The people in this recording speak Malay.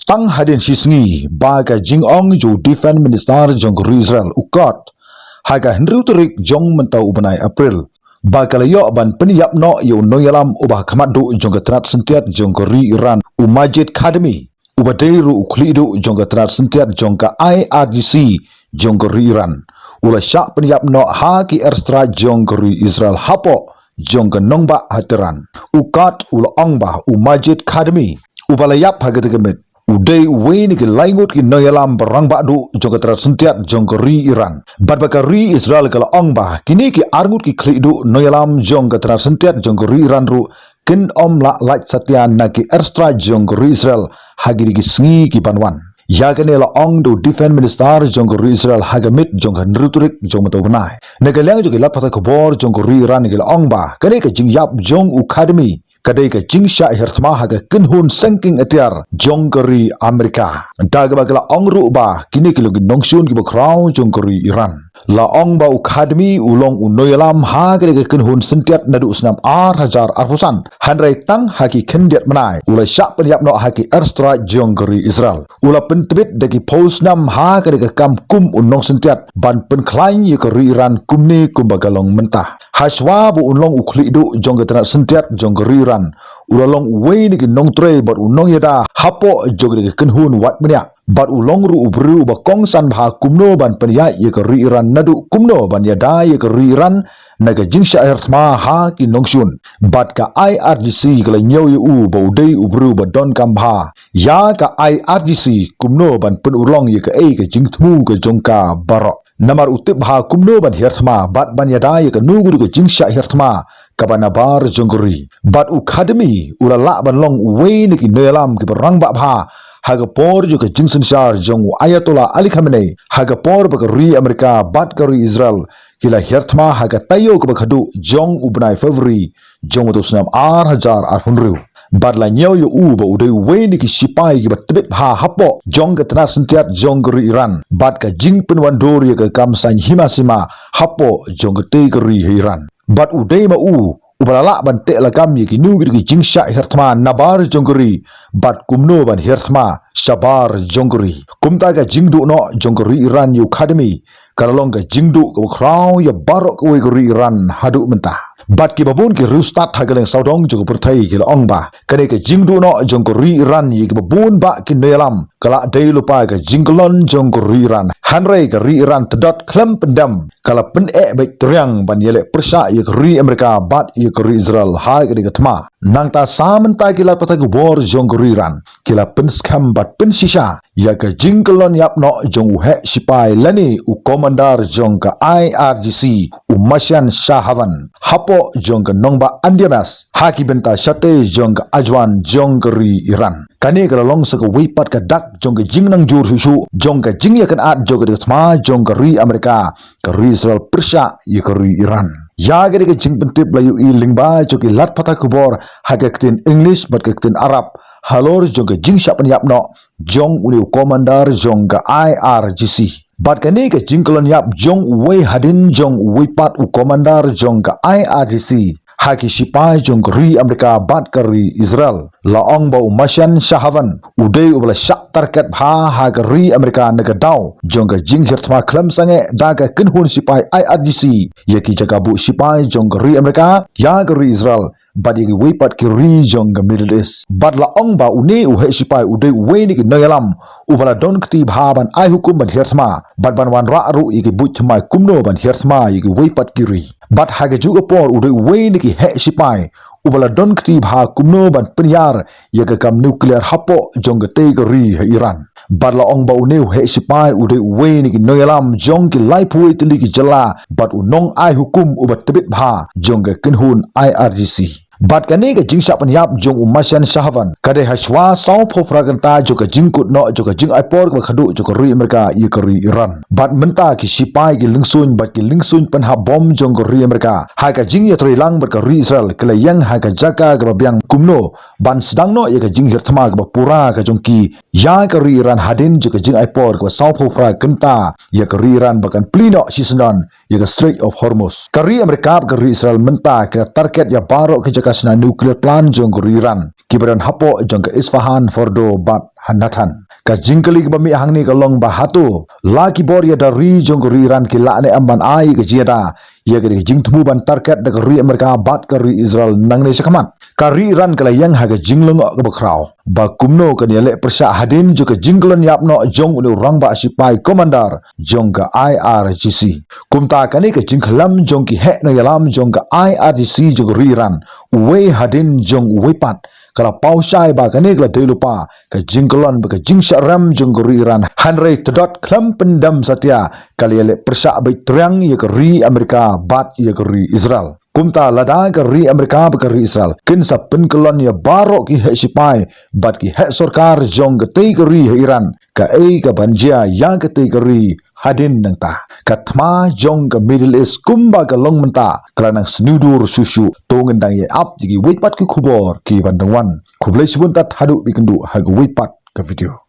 Tang hadin sisngi baga jingong jo defense minister jong Israel ukot haga Henry Turik jong mentau ubenai April bakalayo ban peniyap no yo noyalam ubah kamadu jong ketrat sentiat jong Iran umajid academy ubadeiru uklidu jong ketrat sentiat jong ka IRGC jong Iran ula syak peniyap no haki airstrike jong Israel hapo jong ka nongba hatiran ukat ula ongba umajid academy ubalayap hagategemit udai we ni ke laingut ki noyalam barang badu jong ketrat sentiat jong Iran bad bakari Israel kala ongba kini ki argut ki khlidu noyalam jong ketrat sentiat jong Iran ru kin om la light satya naki airstrike jong Israel hagi ki sngi ki banwan ya kene la ong do defense minister jong Israel hagamit jong Henry Turik jong mato benai negaliang jong lat patha khobor jong Iran ni ke ongba kene ke jing yap jong academy kadai ka jingsha hertma haga kinhun sanking atiar jongkeri Amerika daga bagala ongru ba kini kilogi nongsun ki bakraw jongkeri Iran la ong ba academy ulong unoyalam haga ka kinhun sentiat nadu snam hajar arpusan hanrai tang haki kendiat menai ula syak penyap no haki airstrike jongkeri Israel ula pentebit dagi post nam haga ka kam kum unong sentiat ban penklain yekeri Iran kumni kumbagalong mentah haswa bu unlong ukhlidu jongketana sentiat jongkeri Iran ulalong we ni nong tre bat unong yada hapo jogre kenhun wat menya bat ulong ru ubru ba kongsan bha kumno ban penya ye ke Iran nadu kumno ban yada ye ke Iran naga jingsha ertma ha ki nongshun bat ka IRGC kala nyau ye u ba udai ubru ba don kambha ya ka IRGC kumno ban pen ulong ye ke jingthmu ke jongka barok namar utip bha kumno ban herthma bat ban yada ye ke nugu ke jingsha herthma kabanabar jonggori bat academy ulala ban long we ni ki nelam ki barang ba bha haga por jo ke jingsen shar jong ayatollah ali khamenei haga por ba ri Amerika bat ka ri Israel kila herthma haga tayo ka khadu jong ubnai February jong to snam hajar hunru badla nyau yo u ba udai we ni ki sipai ki batbit bha hapo jong ka tna sentiat jong ri Iran bat ka jing penwan dor ye ka kam san himasima hapo jong te ka ri Iran bat udai ma u ubalala ban te lagam ye ki nu ki jingsha herthma nabar jongri bat kumno ban herthma shabar jongri kumta ga jingdu no jongri Iran yu academy karalong ga jingdu ko kraw ya barok we Iran hadu mentah bat ki babun ki rustat hagaleng saudong jogo perthai ki ongba kane ke jingdu no jongri Iran ye ki babun ba ki nelam kala dei lupa ga jinglon jongri Iran hanrei ga Iran tedot klem pendam kala pen baik teriang ban yele persa ye ki Amerika bat ye ki Israel ha ga tma nang ta samenta ki la patag bor jongri Iran kila pen skam bat pen shisha ya ga jinglon yap no jong he sipai lani u komandar jong ka IRGC u masyan shahavan hapo jong ka nongba andiamas haki benta shate jong ka ajwan jong ri Iran kane ka long sa ka wipat ka dak jong ka jingnang jur susu jong ka jingya kan at jong ka thma jong ka ri Amerika ka ri Israel persha ye ka ri Iran ya ga ka jing pentip la yu i lingba jong ki lat pata kubor haga ktin English bat ka ktin Arab halor jong ka jing sya penyap no jong uli komandar jong ka IRGC bat kani ke jingkolon yap jong we hadin jong wipat u komandar jong ka IRGC haki sipai jong ri Amerika bat kari Israel la ong ba umasyan shahavan udai ubla syak target bha ha ri Amerika naga daw jong ka jing hirtma klam sange daga kenhun sipai IRGC yaki jaga bu sipai jong ri Amerika ya ri Israel badi ki wipat ki ri jong ka Middle East bat la ong ba une u he sipai udai we ni ki noyalam ubala don kti bha ban ai hukum ban hirtma bat ban wan ra ru iki but thmai kumno ban hirtma iki wipat ki ri bat ha ga juga por udai we ni ki he sipai ubala don kti bha kumno ban penyar ye ka kam nuclear hapo jong ka te ka ri Iran bat la ong ba une he sipai udai we ni ki noyalam jong ki lai pui tili ki jala bat unong ai hukum ubat tebit bha jong ka kenhun IRGC bat kani ka jingsha penyap jong umasyan shahavan kade haswa saw phofraganta joka jingkut no joka jing aipor ka khadu joka ri Amerika ye ka ri Iran bat menta ki sipai ki lingsun bat ki lingsun penha bom jong ka ri Amerika ha ka jing ye trilang bat ka ri Israel kala yang ha ka jaka ka byang kumno ban sedang no ye ka jing hirthma ka pura ka jong ki ya ka ri Iran hadin joka jing aipor ka saw phofraganta ye ka ri Iran bakan plino sisendon ye ka Strait of Hormuz ka ri Amerika ka ri Israel menta ka target ya baro ka kasna nuclear plant jong Iran kibaran hapo jong ka Isfahan Fordo bat hanatan ka jingkali ka bami hangni ka long bahatu laki bor ya dari jong ri Iran ki la ne amban ai ka jiada ya ka jingtmu ban target da ka ri Amerika bat ka ri Israel nangne sakamat ka ri Iran kala yang ha ka jinglong ka bakrau ba kumno ka ni le persa hadin jo ka jinglon yapno jong ulu rang ba sipai komandar jong ka IRGC kumta kani ka jingkhalam jong ki he no yalam jong ka IRGC jo ri Iran we hadin jong we pat kala pausai ba kani kala delupa ka jingklon ba ka jingsharam jong ka ri Iran hanrei tedot klam pendam satya kali le persa bai triang ya ka ri Amerika bat ya ka ri Israel kumta lada ka ri Amerika ba ka ri Israel kin sa penkelon ya barok ki he sipai bat ki he sarkar jong ka tei ka ri Iran ka ei ka banja ya ka tei ka ri hadin nang ta katma jong ka Middle East kumba ka long menta kala nang snudur susu tongen dang ye ap jigi wait pat ki khubor ki bandangwan khublai sibun tat hadu bikendu ha wait pat ka video